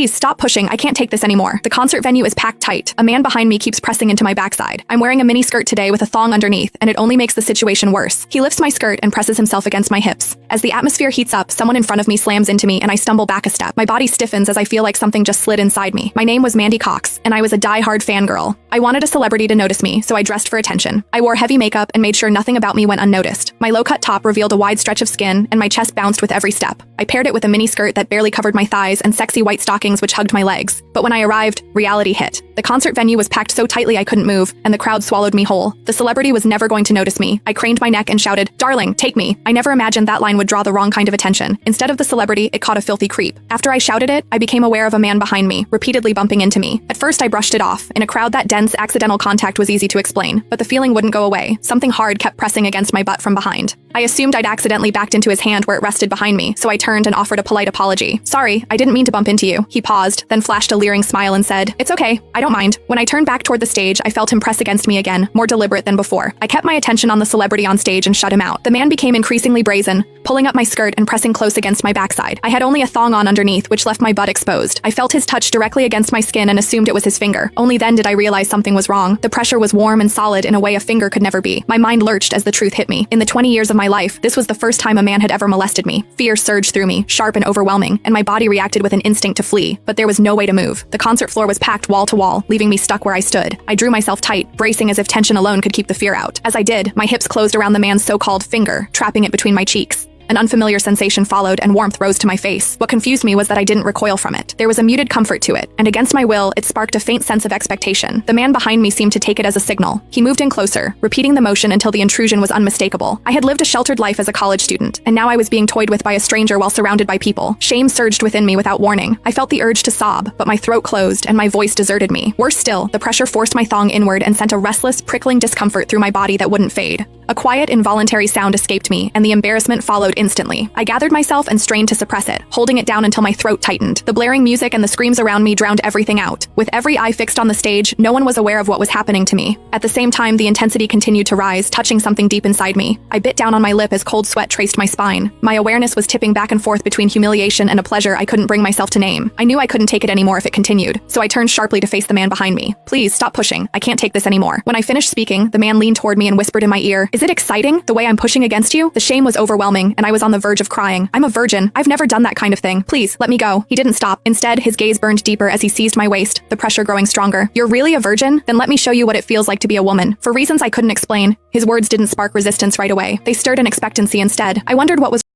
Please stop pushing, I can't take this anymore. The concert venue is packed tight. A man behind me keeps pressing into my backside. I'm wearing a mini skirt today with a thong underneath, and it only makes the situation worse. He lifts my skirt and presses himself against my hips. As the atmosphere heats up, someone in front of me slams into me and I stumble back a step. My body stiffens as I feel like something just slid inside me. My name was Mandy Cox, and I was a die-hard fangirl. I wanted a celebrity to notice me, so I dressed for attention. I wore heavy makeup and made sure nothing about me went unnoticed. My low-cut top revealed a wide stretch of skin, and my chest bounced with every step. I paired it with a mini skirt that barely covered my thighs and sexy white stockings which hugged my legs. But when I arrived, reality hit. The concert venue was packed so tightly I couldn't move, and the crowd swallowed me whole. The celebrity was never going to notice me. I craned my neck and shouted, "Darling, take me." I never imagined that line would draw the wrong kind of attention. Instead of the celebrity, it caught a filthy creep. After I shouted it, I became aware of a man behind me, repeatedly bumping into me. At first I brushed it off. In a crowd that dense, accidental contact was easy to explain, but the feeling wouldn't go away. Something hard kept pressing against my butt from behind. I assumed I'd accidentally backed into his hand where it rested behind me, so I turned and offered a polite apology. "Sorry, I didn't mean to bump into you." He paused, then flashed a leering smile and said, "It's okay, I don't mind." When I turned back toward the stage, I felt him press against me again, more deliberate than before. I kept my attention on the celebrity on stage and shut him out. The man became increasingly brazen, pulling up my skirt and pressing close against my backside. I had only a thong on underneath, which left my butt exposed. I felt his touch directly against my skin and assumed it was his finger. Only then did I realize something was wrong. The pressure was warm and solid in a way a finger could never be. My mind lurched as the truth hit me. In the 20 years of my life, this was the first time a man had ever molested me. Fear surged through me, sharp and overwhelming, and my body reacted with an instinct to flee. But there was no way to move. The concert floor was packed wall to wall, leaving me stuck where I stood. I drew myself tight, bracing as if tension alone could keep the fear out. As I did, my hips closed around the man's so-called finger, trapping it between my cheeks. An unfamiliar sensation followed and warmth rose to my face. What confused me was that I didn't recoil from it. There was a muted comfort to it, and against my will, it sparked a faint sense of expectation. The man behind me seemed to take it as a signal. He moved in closer, repeating the motion until the intrusion was unmistakable. I had lived a sheltered life as a college student, and now I was being toyed with by a stranger while surrounded by people. Shame surged within me without warning. I felt the urge to sob, but my throat closed and my voice deserted me. Worse still, the pressure forced my thong inward and sent a restless, prickling discomfort through my body that wouldn't fade. A quiet, involuntary sound escaped me, and the embarrassment followed instantly. I gathered myself and strained to suppress it, holding it down until my throat tightened. The blaring music and the screams around me drowned everything out. With every eye fixed on the stage, no one was aware of what was happening to me. At the same time, the intensity continued to rise, touching something deep inside me. I bit down on my lip as cold sweat traced my spine. My awareness was tipping back and forth between humiliation and a pleasure I couldn't bring myself to name. I knew I couldn't take it anymore if it continued, so I turned sharply to face the man behind me. "Please, stop pushing. I can't take this anymore." When I finished speaking, the man leaned toward me and whispered in my ear, "Is it exciting, the way I'm pushing against you?" The shame was overwhelming, and I was on the verge of crying. "I'm a virgin. I've never done that kind of thing. Please, let me go." He didn't stop. Instead, his gaze burned deeper as he seized my waist, the pressure growing stronger. "You're really a virgin? Then let me show you what it feels like to be a woman." For reasons I couldn't explain, his words didn't spark resistance right away. They stirred an expectancy instead. I wondered what was